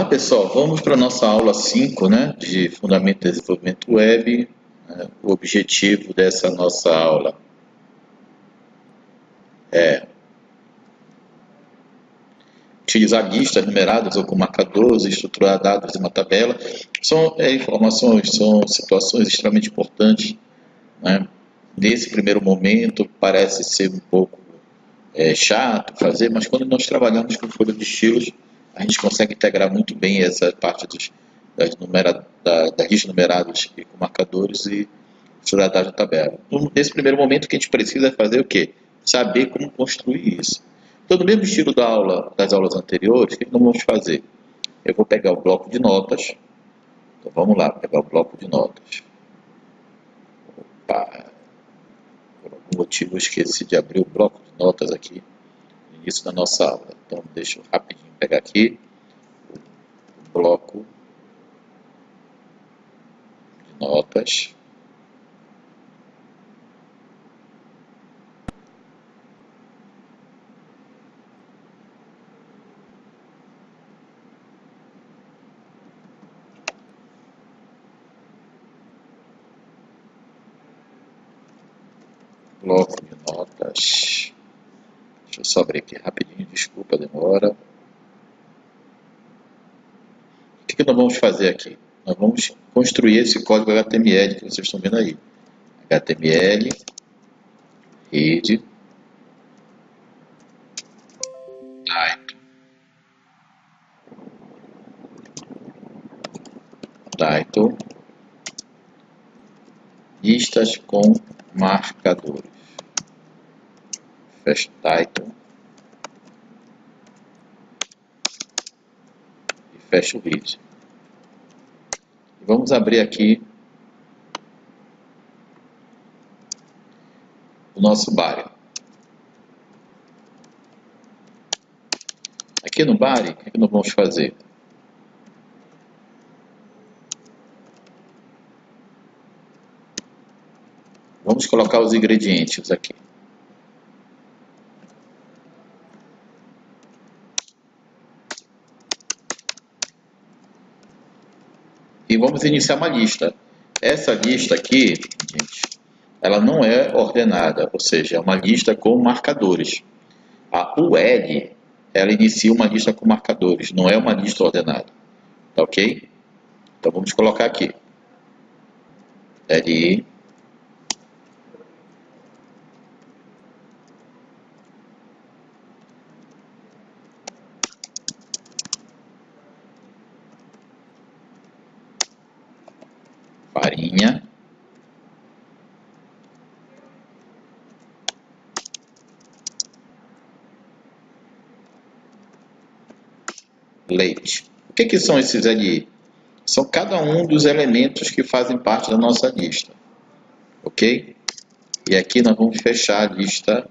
Olá pessoal, vamos para a nossa aula 5, né, de Fundamento do Desenvolvimento Web. O objetivo dessa nossa aula é utilizar listas numeradas ou com marcadores, estruturar dados em uma tabela. São informações, são situações extremamente importantes, né? Nesse primeiro momento parece ser um pouco chato fazer, mas quando nós trabalhamos com folha de estilos, a gente consegue integrar muito bem essa parte das listas numeradas e com marcadores e estudar dados da tabela. Então, nesse primeiro momento, o que a gente precisa é fazer o quê? Saber como construir isso. Então, no mesmo estilo das aulas anteriores, o que nós vamos fazer? Eu vou pegar o bloco de notas. Então, vamos lá, pegar o bloco de notas. Opa, por algum motivo eu esqueci de abrir o bloco de notas aqui no início da nossa aula. Então, deixa eu rapidinho pegar aqui o bloco de notas. Bloco de notas. Deixa eu só abrir aqui rapidinho, desculpa a demora. O que nós vamos fazer aqui? Nós vamos construir esse código HTML que vocês estão vendo aí. HTML, rede, title, listas com marcadores. Fecha title e fecha o read. Vamos abrir aqui o nosso body. Aqui no body, o que nós vamos fazer? Vamos colocar os ingredientes aqui. E vamos iniciar uma lista. Essa lista aqui, gente, ela não é ordenada, ou seja, é uma lista com marcadores. A UL, ela inicia uma lista com marcadores, não é uma lista ordenada. Tá ok? Então vamos colocar aqui. LI. Farinha. Leite. O que são esses LI? São cada um dos elementos que fazem parte da nossa lista. Ok? E aqui nós vamos fechar a lista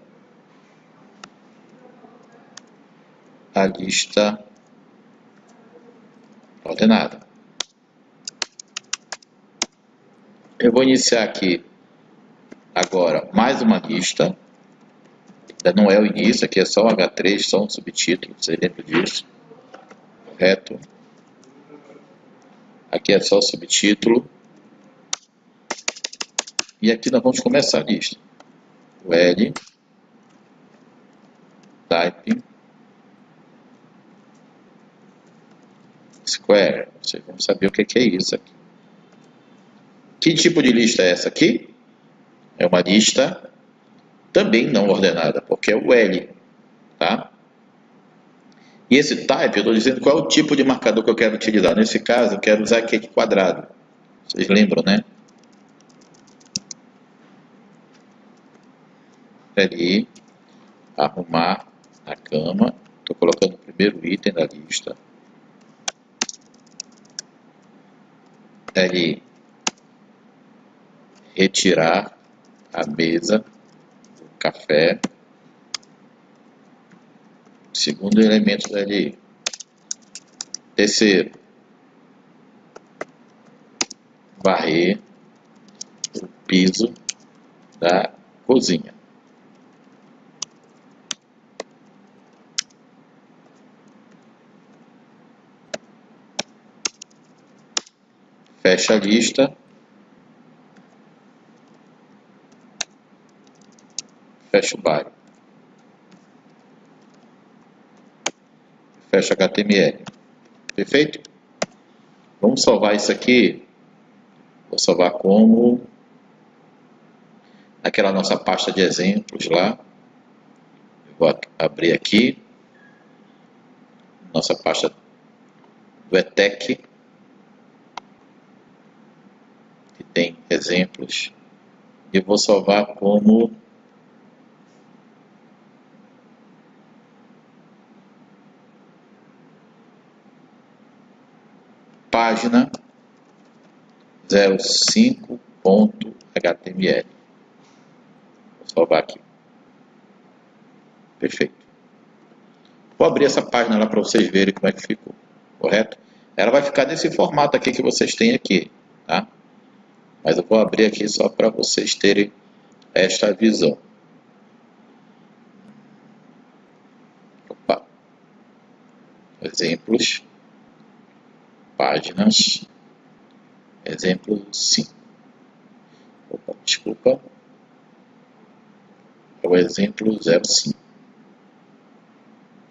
ordenada. Eu vou iniciar aqui agora mais uma lista. Ainda não é o início, aqui é só o H3, só um subtítulo, vocês lembram disso? Correto? Aqui é só o subtítulo. E aqui nós vamos começar a lista. O L, type, square. Vocês vão saber o que é isso aqui. Que tipo de lista é essa aqui? É uma lista também não ordenada, porque é o L, tá? E esse type, eu estou dizendo qual é o tipo de marcador que eu quero utilizar. Nesse caso, eu quero usar aquele quadrado. Vocês lembram, né? Ali, arrumar a cama. Estou colocando o primeiro item da lista. Ali, retirar a mesa do café. Segundo elemento dali. Terceiro, varrer o piso da cozinha. fecha a lista, fecha o body, fecha HTML. Perfeito? Vamos salvar isso aqui. Vou salvar como naquela nossa pasta de exemplos lá. Eu vou abrir aqui nossa pasta do ETEC, que tem exemplos, e vou salvar como página 05.html. Vou salvar aqui. Perfeito. Vou abrir essa página lá para vocês verem como é que ficou, correto? Ela vai ficar nesse formato aqui que vocês têm aqui, tá? Mas eu vou abrir aqui só para vocês terem esta visão. Opa. Exemplos, páginas, exemplo 5. Opa, desculpa. É o exemplo 05.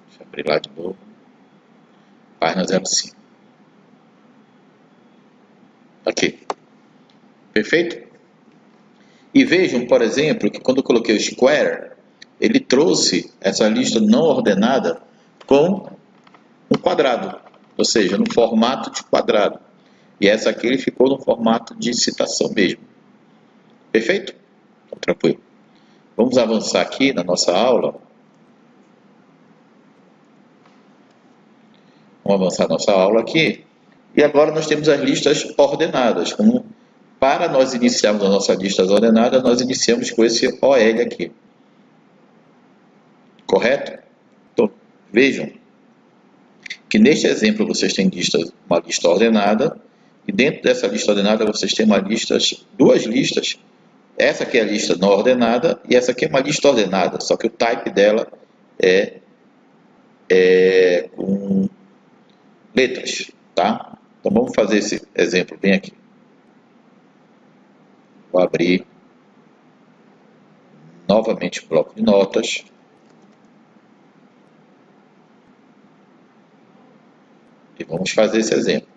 Deixa eu abrir lá de novo. Página 05. Aqui. Perfeito? E vejam, por exemplo, que quando eu coloquei o square, ele trouxe essa lista não ordenada com um quadrado, ou seja, no formato de quadrado. E essa aqui ele ficou no formato de citação mesmo. Perfeito? Então, tranquilo. Vamos avançar aqui na nossa aula. Vamos avançar nossa aula aqui. E agora nós temos as listas ordenadas. Para nós iniciarmos a nossa lista ordenada, nós iniciamos com esse OL aqui. Correto? Então, vejam que neste exemplo vocês têm uma lista ordenada, e dentro dessa lista ordenada vocês têm duas listas. Essa aqui é a lista não ordenada, e essa aqui é uma lista ordenada, só que o type dela é com letras, tá? Então vamos fazer esse exemplo bem aqui. Vou abrir novamente o bloco de notas. E vamos fazer esse exemplo.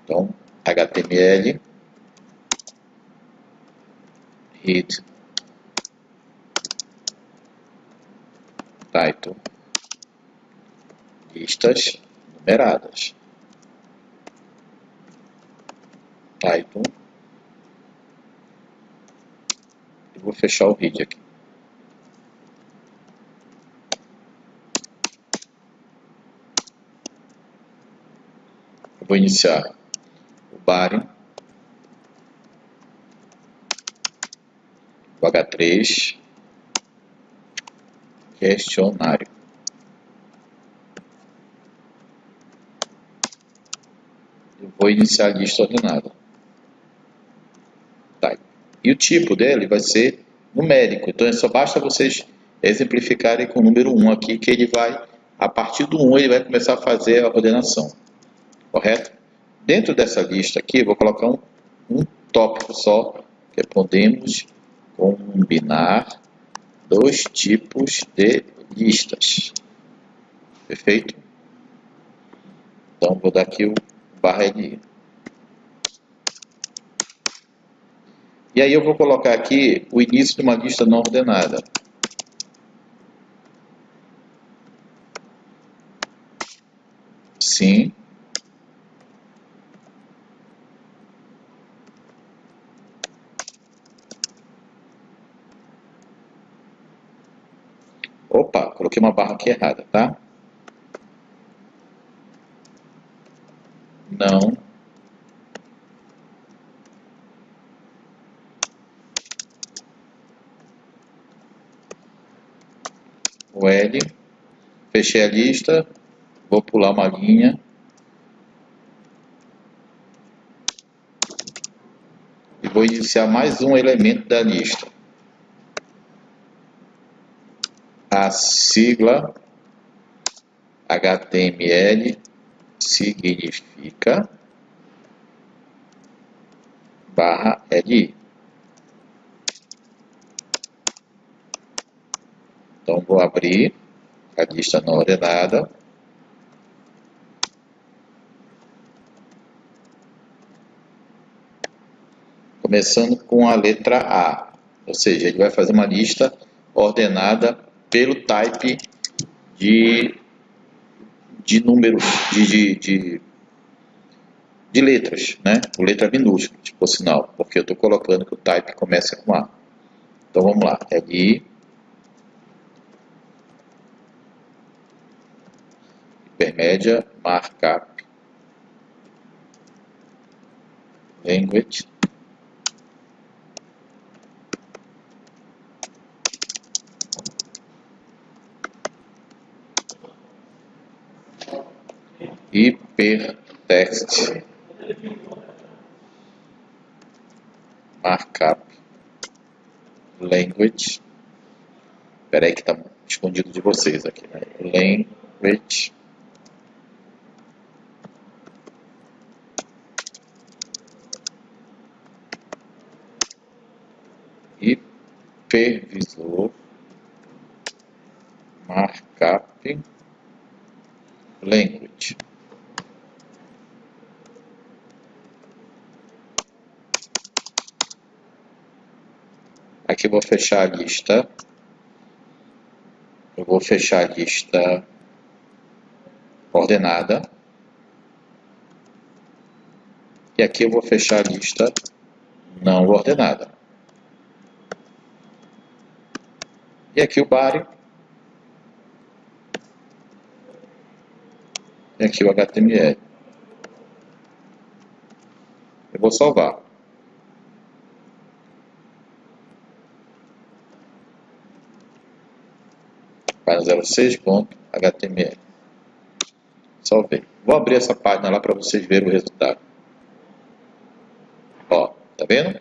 Então, HTML, head, title, listas numeradas. Title. E vou fechar o head aqui. Eu vou iniciar o body, o H3, questionário. Eu vou iniciar a lista ordenada. Tá. E o tipo dele vai ser numérico, então só basta vocês exemplificarem com o número 1 aqui, que ele vai, a partir do 1, ele vai começar a fazer a ordenação. Correto? Dentro dessa lista aqui, eu vou colocar um tópico só, que é podemos combinar dois tipos de listas. Perfeito? Então, vou dar aqui o /li. E aí eu vou colocar aqui o início de uma lista não ordenada. Sim. Opa, coloquei uma barra aqui errada, tá? Não. O L. Fechei a lista. Vou pular uma linha. E vou iniciar mais um elemento da lista. A sigla HTML significa barra LI. Então, vou abrir a lista não ordenada. Começando com a letra A. Ou seja, ele vai fazer uma lista ordenada pelo type de números, de letras, né? Com letra minúscula, por sinal, porque eu estou colocando que o type começa com A. Então vamos lá, LI, hipermédia, markup, language, hypertext, markup, language. Espera aí que está escondido de vocês aqui, né? Language, hipervisor, markup, language. Aqui eu vou fechar a lista. Eu vou fechar a lista ordenada. E aqui eu vou fechar a lista não ordenada. E aqui o body. E aqui o HTML. Eu vou salvar. Vai no 06.html. Salvei. Vou abrir essa página lá para vocês verem o resultado. Ó, tá vendo?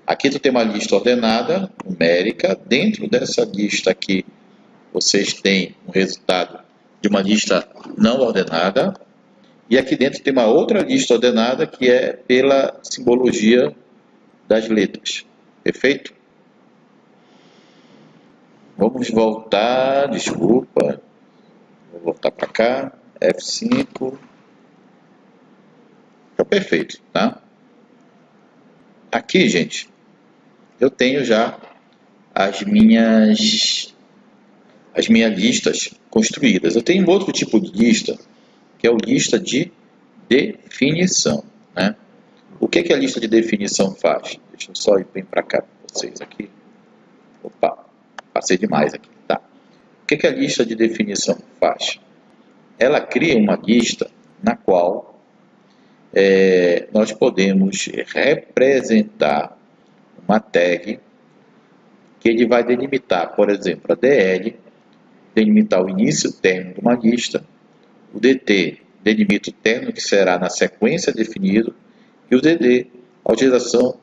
Aqui tu tem uma lista ordenada, numérica. Dentro dessa lista aqui, vocês têm um resultado de uma lista não ordenada. E aqui dentro tem uma outra lista ordenada que é pela simbologia das letras. Perfeito? Vamos voltar, desculpa. Vou voltar para cá. F5. Tá perfeito, tá? Aqui, gente, eu tenho já as minhas listas construídas. Eu tenho um outro tipo de lista, que é o lista de definição, né? O que a lista de definição faz? Deixa eu só ir bem para cá para vocês aqui. Opa, passei demais aqui, tá? O que a lista de definição faz? Ela cria uma lista na qual nós podemos representar uma tag que ele vai delimitar, por exemplo, a DL, delimitar o início e o término de uma lista, o DT delimita o término que será na sequência definido, e o DD, a utilização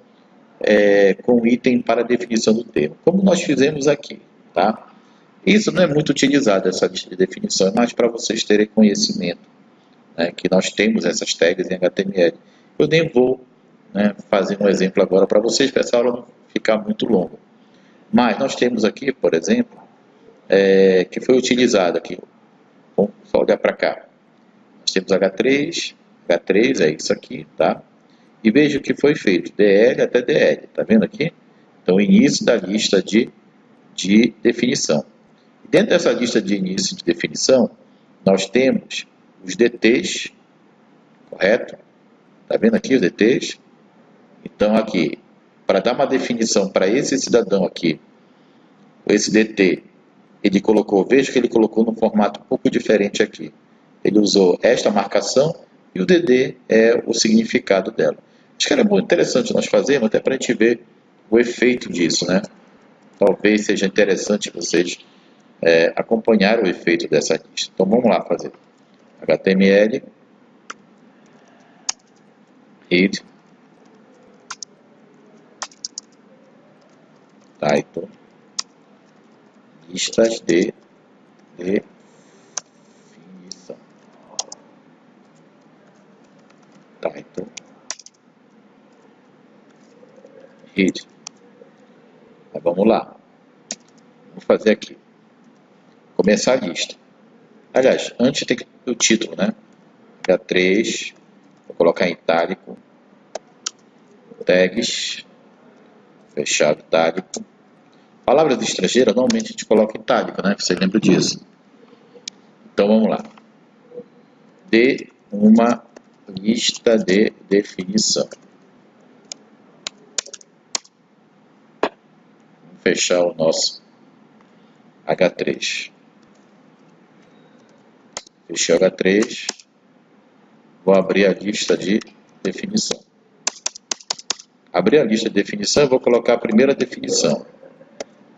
com item para definição do termo, como nós fizemos aqui, tá? Isso não é muito utilizado, essa lista de definição, é mais para vocês terem conhecimento, né, que nós temos essas tags em HTML. Eu nem vou, né, fazer um exemplo agora para vocês, para essa aula não ficar muito longa. Mas nós temos aqui, por exemplo, que foi utilizado aqui. Bom, só olhar para cá. Nós temos H3 é isso aqui, tá? E veja o que foi feito, DL até DL, tá vendo aqui? Então, início da lista de definição. Dentro dessa lista de início de definição, nós temos os DTs, correto? Tá vendo aqui os DTs? Então, aqui, para dar uma definição para esse cidadão aqui, esse DT, ele colocou, veja que ele colocou num formato um pouco diferente aqui. Ele usou esta marcação e o DD é o significado dela. Acho que era muito interessante nós fazermos, até para a gente ver o efeito disso, né? Talvez seja interessante vocês acompanhar o efeito dessa lista. Então vamos lá fazer. HTML, read, title, listas de definição. Title, read. Mas vamos lá. Vou fazer aqui. Começar a lista. Aliás, antes tem que ter o título, né? H3, vou colocar em itálico, tags, fechado itálico. Palavras estrangeiras, normalmente a gente coloca em itálico, né? Você lembra disso. Então vamos lá. Dê uma lista de definição. Vamos fechar o nosso H3. Fechei o H3. Vou abrir a lista de definição. Abrir a lista de definição, eu vou colocar a primeira definição,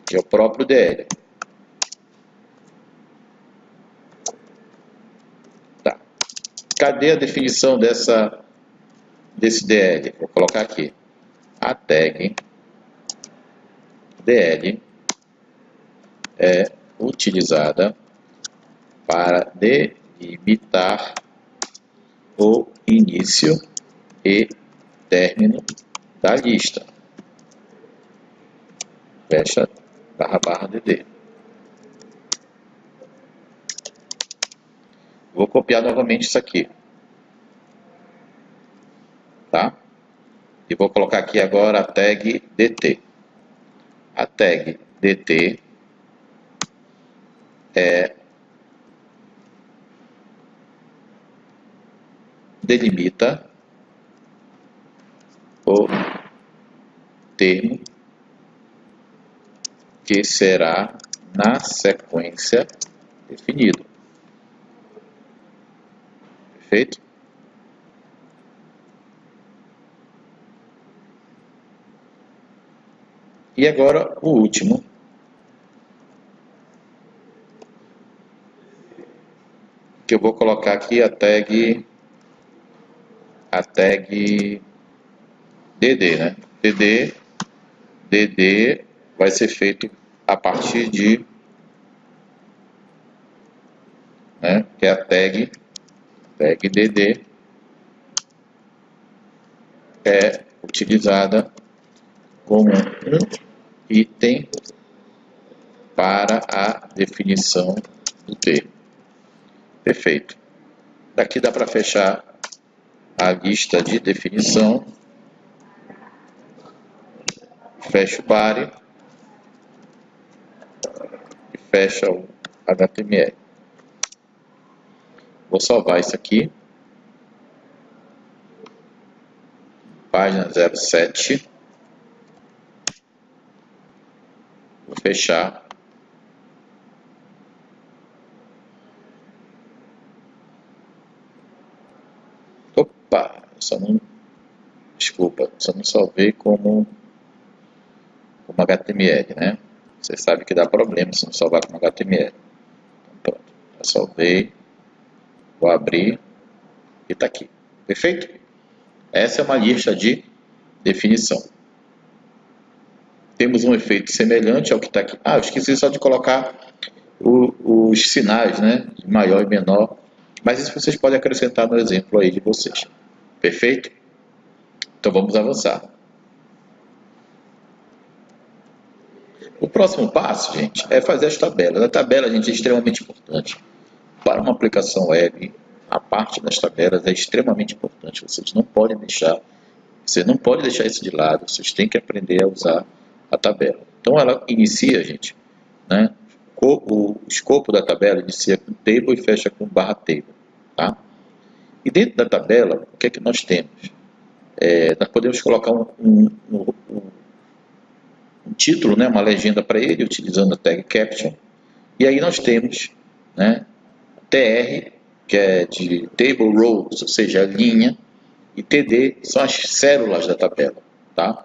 que é o próprio DL. Tá. Cadê a definição desse DL? Vou colocar aqui. A tag DL é utilizada para delimitar o início e término da lista. Fecha / dd. Vou copiar novamente isso aqui. Tá? E vou colocar aqui agora a tag dt. A tag dt delimita o termo que será na sequência definido. Perfeito? E agora o último. Que eu vou colocar aqui a tag dd, né? dd vai ser feito a partir de, né, que é a tag dd é utilizada como um item para a definição do termo. Perfeito. Daqui dá para fechar a lista de definição. Fecha o body e fecha o HTML. Vou salvar isso aqui. Página 07. Vou fechar. Opa, desculpa, só não salvei como HTML, né? Você sabe que dá problema se não salvar como HTML. Então, pronto, já salvei. Vou abrir e está aqui. Perfeito? Essa é uma lista de definição. Temos um efeito semelhante ao que está aqui. Ah, eu esqueci só de colocar os sinais, né? De maior e menor. Mas isso vocês podem acrescentar no exemplo aí de vocês. Perfeito? Então vamos avançar. O próximo passo, gente, é fazer as tabelas. A tabela, gente, é extremamente importante. Para uma aplicação web, a parte das tabelas é extremamente importante. Vocês não podem deixar isso de lado. Vocês têm que aprender a usar a tabela. Então ela inicia, gente, né? O escopo da tabela inicia com table e fecha com /table, tá? E dentro da tabela, o que é que nós temos? Nós podemos colocar um título, né, uma legenda para ele, utilizando a tag caption. E aí nós temos, né, TR, que é de table rows, ou seja, a linha, e TD são as células da tabela, tá?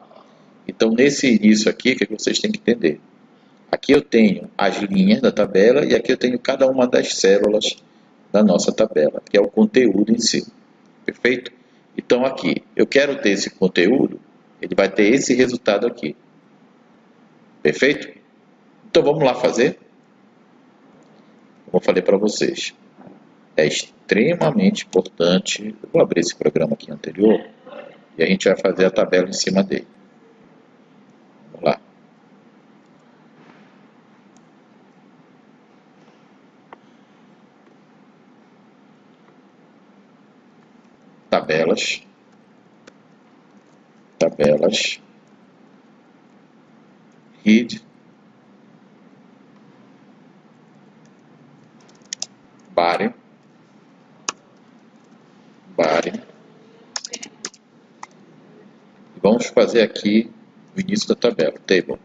Então, nesse início aqui, o que vocês têm que entender? Aqui eu tenho as linhas da tabela e aqui eu tenho cada uma das células da nossa tabela, que é o conteúdo em si. Perfeito? Então, aqui, eu quero ter esse conteúdo, ele vai ter esse resultado aqui. Perfeito? Então, vamos lá fazer? Como eu falei para vocês, é extremamente importante. Eu vou abrir esse programa aqui anterior e a gente vai fazer a tabela em cima dele. tabelas, read, body, e vamos fazer aqui o início da tabela, table.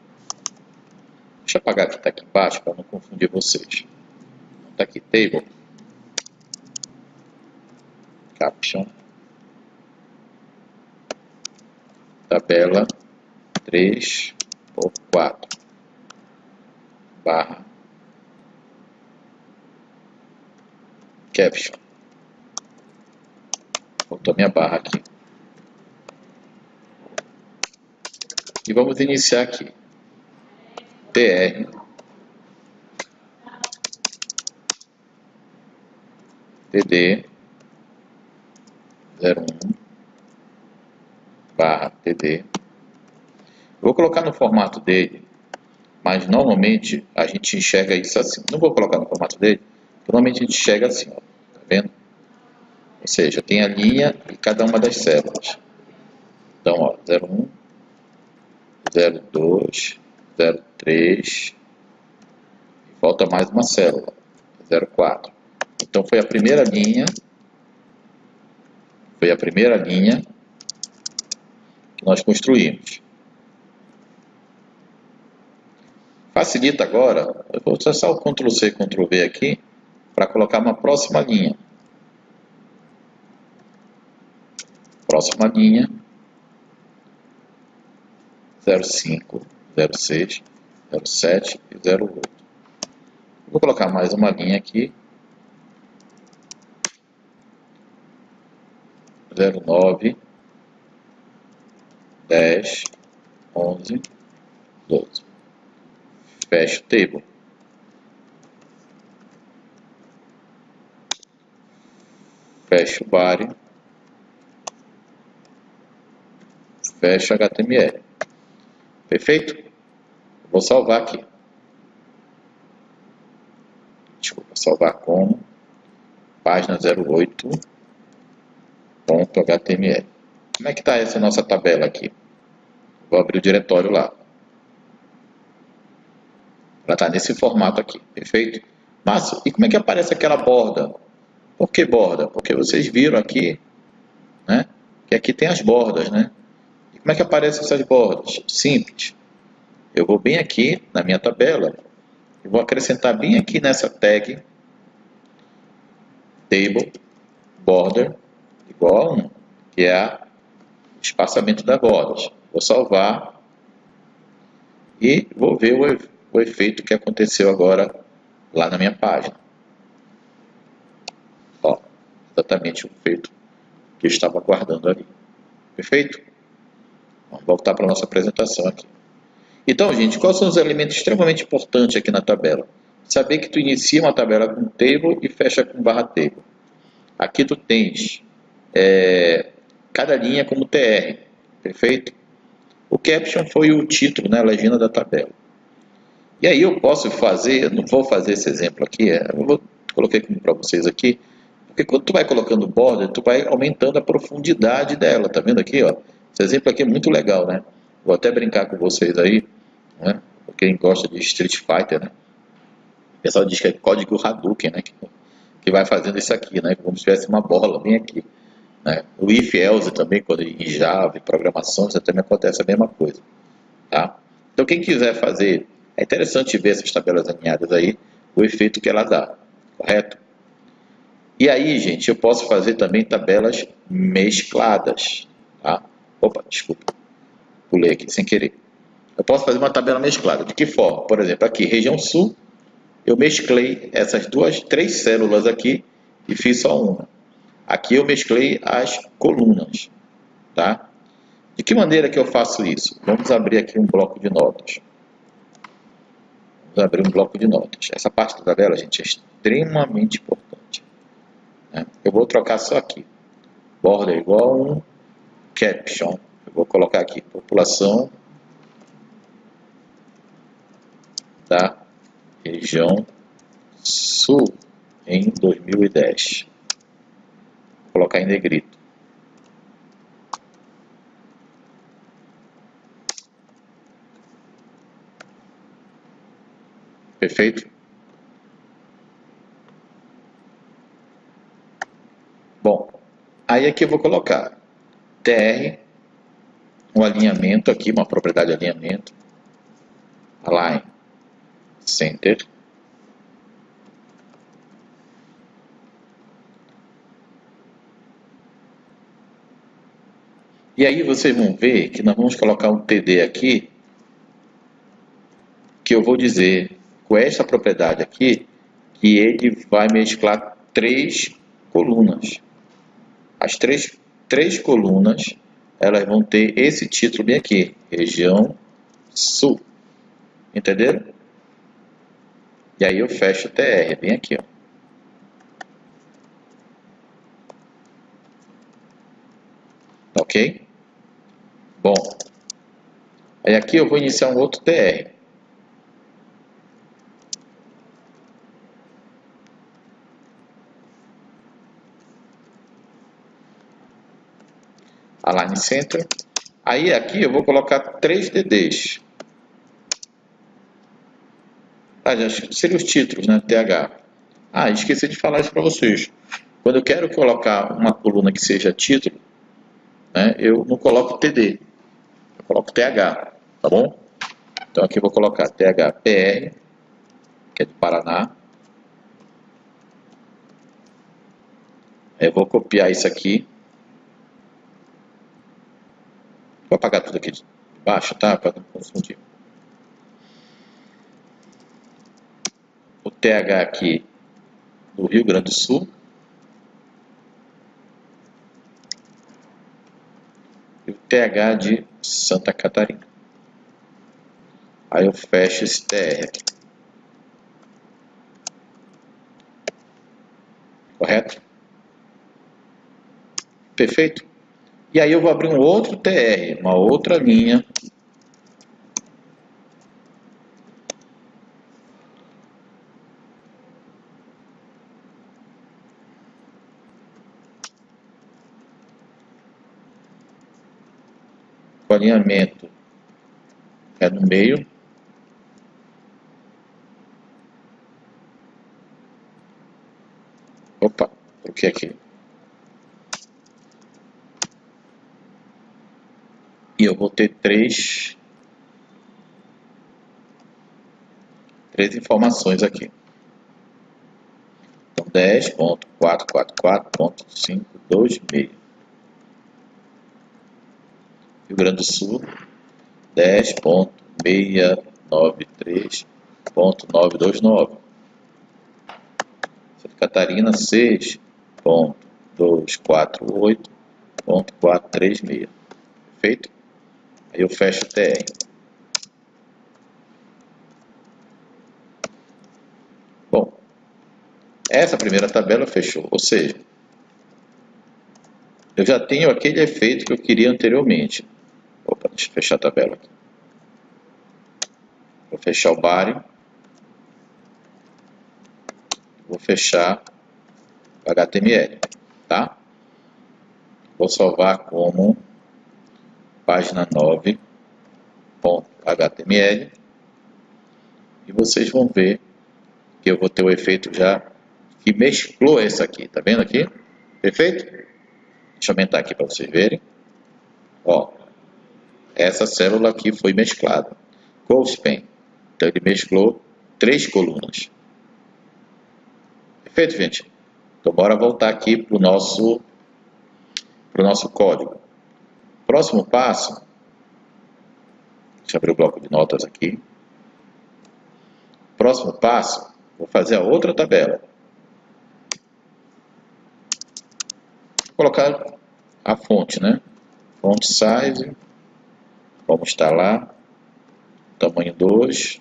Deixa eu apagar que está aqui embaixo para não confundir vocês. Está aqui, table, caption, tabela 3/4, barra, caption. Faltou minha barra aqui. E vamos iniciar aqui. tr td 01 barra td. Vou colocar no formato dele, mas normalmente a gente enxerga isso assim. Não vou colocar no formato dele, normalmente a gente enxerga assim, ó, tá vendo? Ou seja, tem a linha e cada uma das células. Então, ó, 01, 02, 03, e falta mais uma célula, 04. Então foi a primeira linha, que nós construímos. Facilita agora, eu vou só o Ctrl C, Ctrl V aqui, para colocar uma próxima linha. Próxima linha, 05, 06, 07 e 08. Vou colocar mais uma linha aqui, 09, 10, 11, 12. Fecho o table. Fecho o body. Fecho HTML. Perfeito? Vou salvar aqui. Desculpa, salvar como página 08.html. Como é que está essa nossa tabela aqui? Vou abrir o diretório lá. Ela está nesse formato aqui, perfeito? Márcio, e como é que aparece aquela borda? Por que borda? Porque vocês viram aqui, né, que aqui tem as bordas, né? E como é que aparecem essas bordas? Simples. Eu vou bem aqui na minha tabela e vou acrescentar bem aqui nessa tag table border igual a 1, que é o espaçamento das bordas. Vou salvar e vou ver o efeito que aconteceu agora lá na minha página. Ó, exatamente o efeito que eu estava guardando ali. Perfeito? Vamos voltar para a nossa apresentação aqui. Então, gente, quais são os elementos extremamente importantes aqui na tabela? Saber que tu inicia uma tabela com table e fecha com barra table. Aqui tu tens cada linha como tr, perfeito? O caption foi o título, né, a legenda da tabela. E aí eu posso fazer, não vou fazer esse exemplo aqui, coloquei para vocês aqui, porque quando tu vai colocando border, tu vai aumentando a profundidade dela, tá vendo aqui, ó? Esse exemplo aqui é muito legal, né? Vou até brincar com vocês aí, né? Quem gosta de Street Fighter, né? O pessoal diz que é código Hadouken, né? Que vai fazendo isso aqui, né? Como se tivesse uma bola bem aqui. Né? O if else também, quando em Java, em programação, isso também acontece a mesma coisa. Tá? Então quem quiser fazer, é interessante ver essas tabelas alinhadas aí, o efeito que ela dá, correto? E aí, gente, eu posso fazer também tabelas mescladas. Tá? Opa, desculpa, pulei aqui sem querer. Eu posso fazer uma tabela mesclada. De que forma? Por exemplo, aqui, região sul, eu mesclei essas três células aqui e fiz só uma. Aqui eu mesclei as colunas, tá? De que maneira que eu faço isso? Vamos abrir aqui um bloco de notas. Vamos abrir um bloco de notas. Essa parte da tabela, gente, é extremamente importante. Né? Eu vou trocar só aqui. Border igual a um caption. Eu vou colocar aqui população da região sul em 2010. Vou colocar em negrito. Perfeito? Bom, aí aqui eu vou colocar TR, um alinhamento aqui, uma propriedade de alinhamento, align center. E aí vocês vão ver que nós vamos colocar um TD aqui, que eu vou dizer com essa propriedade aqui, que ele vai mesclar três colunas. As três colunas, elas vão ter esse título bem aqui, região sul. Entenderam? E aí eu fecho o TR, bem aqui, ó. Ok? Bom, aí aqui eu vou iniciar um outro TR. Align Center. Aí aqui eu vou colocar 3 DDs. Ah, já seriam os títulos, né? TH. Ah, esqueci de falar isso para vocês. Quando eu quero colocar uma coluna que seja título, né, eu não coloco TD, eu coloco TH, tá bom? Então aqui eu vou colocar THPR, que é de Paraná. Eu vou copiar isso aqui. Vou apagar tudo aqui de baixo, tá? Para não confundir. O TH aqui do Rio Grande do Sul. E o TH de Santa Catarina. Aí eu fecho esse TR aqui. Correto? Perfeito? E aí eu vou abrir um outro TR, uma outra linha. O alinhamento é no meio. Opa, o que é aqui? E eu vou ter três informações aqui. Então, 10.444.526. Rio Grande do Sul, 10.693.929. Santa Catarina, 6.248.436. Perfeito? Aí eu fecho o TR. Bom, essa primeira tabela fechou, ou seja, eu já tenho aquele efeito que eu queria anteriormente. Opa, deixa eu fechar a tabela aqui. Vou fechar o body. Vou fechar o HTML, tá? Vou salvar como página 9.html e vocês vão ver que eu vou ter o efeito já que mesclou essa aqui, tá vendo aqui? Perfeito? Deixa eu aumentar aqui para vocês verem. Ó, essa célula aqui foi mesclada. Clospen. Então ele mesclou 3 colunas. Perfeito, gente? Então bora voltar aqui para o nosso código. Próximo passo. Deixa eu abrir o bloco de notas aqui. Próximo passo, vou fazer a outra tabela. Vou colocar a fonte, né? Font size, vamos instalar, tamanho 2,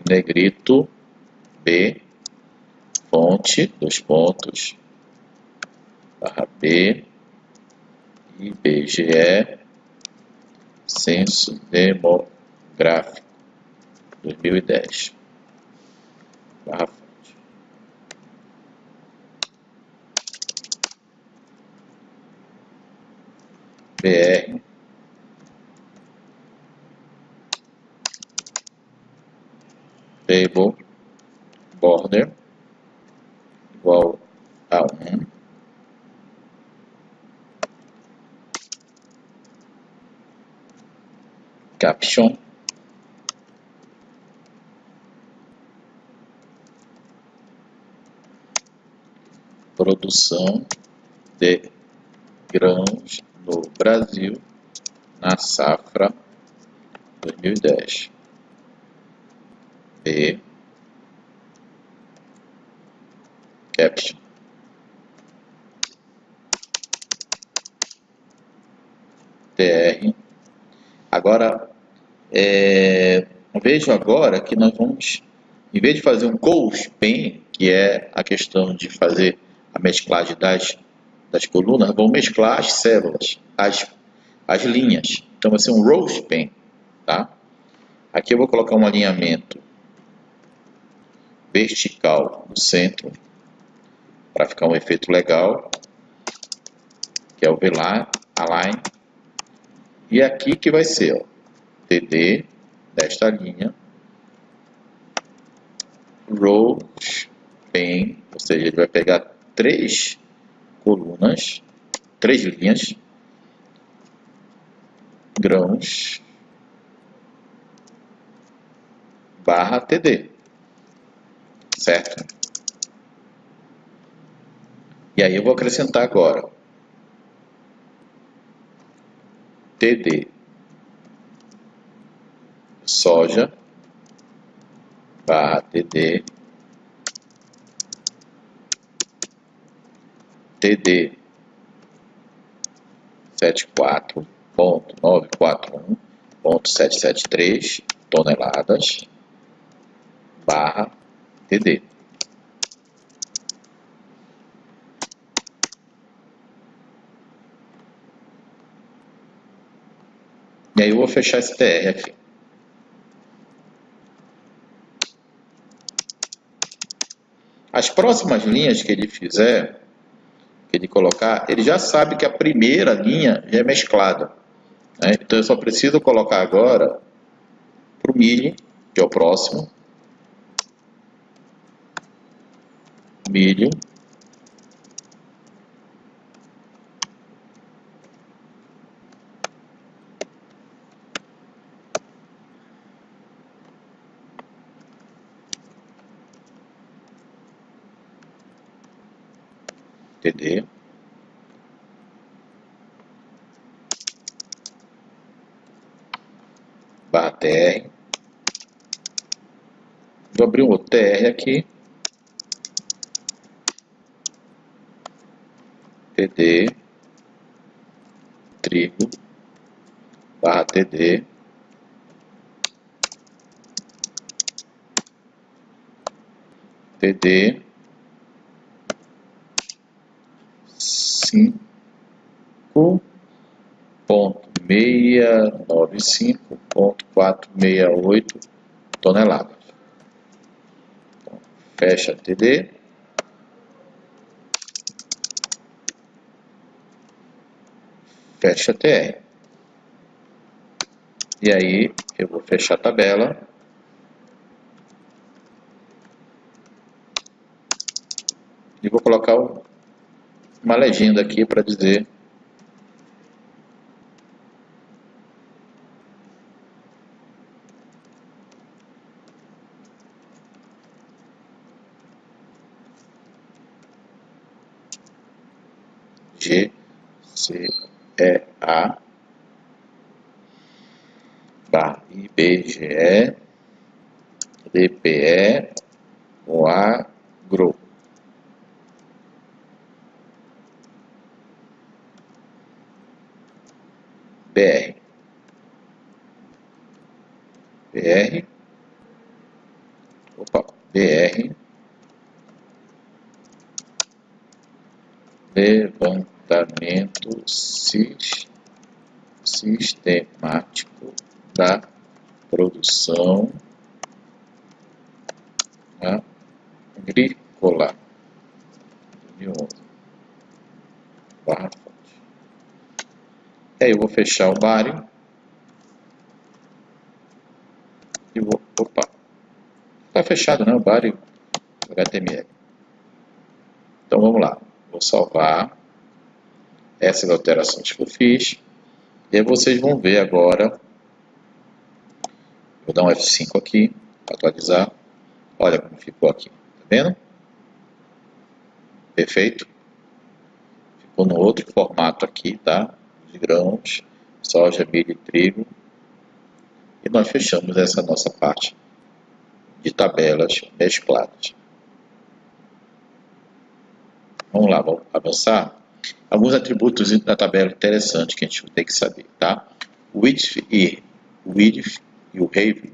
negrito, B, fonte, 2 pontos, barra B, IBGE, Censo Demográfico, 2010, barra fonte. BR, caption, produção de grãos no Brasil na safra 2010. B, caption. TR. Agora, vejo agora que nós vamos, em vez de fazer um co-span, que é a questão de fazer a mesclagem das colunas, vamos mesclar as células, as linhas. Então vai ser um row span, tá? Aqui eu vou colocar um alinhamento vertical no centro, para ficar um efeito legal, que é o V-Align. E aqui que vai ser, ó, TD desta linha, row span, ou seja, ele vai pegar 3 colunas, 3 linhas, grãos, barra TD, certo? E aí eu vou acrescentar agora TD soja, barra TD, TD 74.941.773 toneladas, barra TD. E aí eu vou fechar esse TR aqui. As próximas linhas que ele fizer, que ele colocar, ele já sabe que a primeira linha já é mesclada, né? Então eu só preciso colocar agora para o milho, que é o próximo. Milho. TD. Barra TR. Vou abrir um outro TR aqui. TD. Trigo. Barra TD. TD. 5.695.468 toneladas. Então, fecha TD. Fecha TR. E aí eu vou fechar a tabela. E vou colocar uma legenda aqui para dizer GCEA barra IBGE DPE o agro BR levantamento sistemático da produção agrícola. 2011. Barra fonte. Aí eu vou fechar o bário e vou. Opa! Está fechado, né? O bário HTML. Então vamos lá. Vou salvar essas alterações que eu fiz. E aí vocês vão ver agora Vou dar um F5 aqui, para atualizar. Olha como ficou aqui, tá vendo? Perfeito? Ficou no outro formato aqui, tá? De grãos, soja, milho e trigo. E nós fechamos essa nossa parte de tabelas mescladas. Vamos lá, vamos avançar. Alguns atributos da tabela interessantes que a gente tem que saber, tá? O width e o height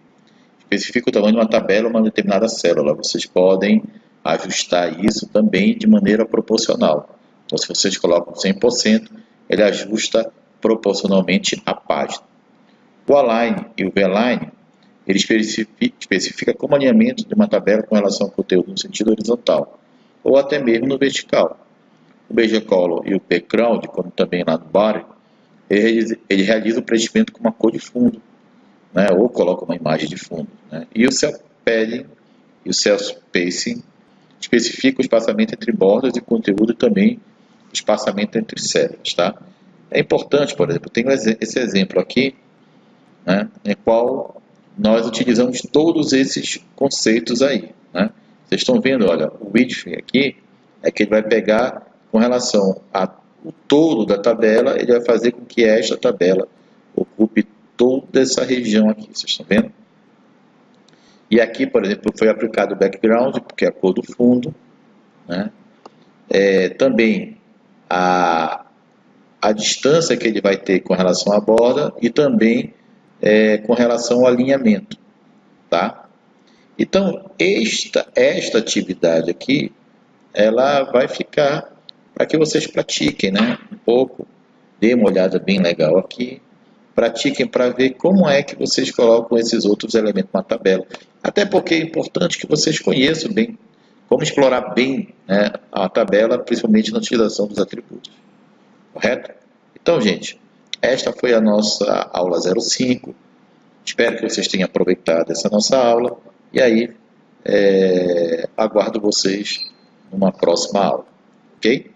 especifica o tamanho de uma tabela ou uma determinada célula. Vocês podem ajustar isso também de maneira proporcional. Então, se vocês colocam 100%, ele ajusta proporcionalmente à página. O align e o v-line, ele especifica como alinhamento de uma tabela com relação ao conteúdo no sentido horizontal, ou até mesmo no vertical. O BG-Color e o background, como também lá no body, ele realiza o preenchimento com uma cor de fundo, né, ou coloca uma imagem de fundo. Né? E o cell padding e o cell spacing especifica o espaçamento entre bordas e conteúdo e também o espaçamento entre células. Tá? É importante, por exemplo, tem esse exemplo aqui, né, em qual nós utilizamos todos esses conceitos aí. Né? Vocês estão vendo, olha, o width aqui é que ele vai pegar com relação ao todo da tabela, ele vai fazer com que esta tabela ocupe toda essa região aqui, vocês estão vendo? E aqui, por exemplo, foi aplicado o background, porque é a cor do fundo, né? Também a distância que ele vai ter com relação à borda e também com relação ao alinhamento, tá? Então, esta atividade aqui, ela vai ficar para que vocês pratiquem, né? Um pouco, dê uma olhada bem legal aqui, pratiquem para ver como é que vocês colocam esses outros elementos na tabela. Até porque é importante que vocês conheçam bem como explorar bem, né, a tabela, principalmente na utilização dos atributos. Correto? Então, gente, esta foi a nossa aula 05. Espero que vocês tenham aproveitado essa nossa aula. E aí, aguardo vocês numa próxima aula. Ok?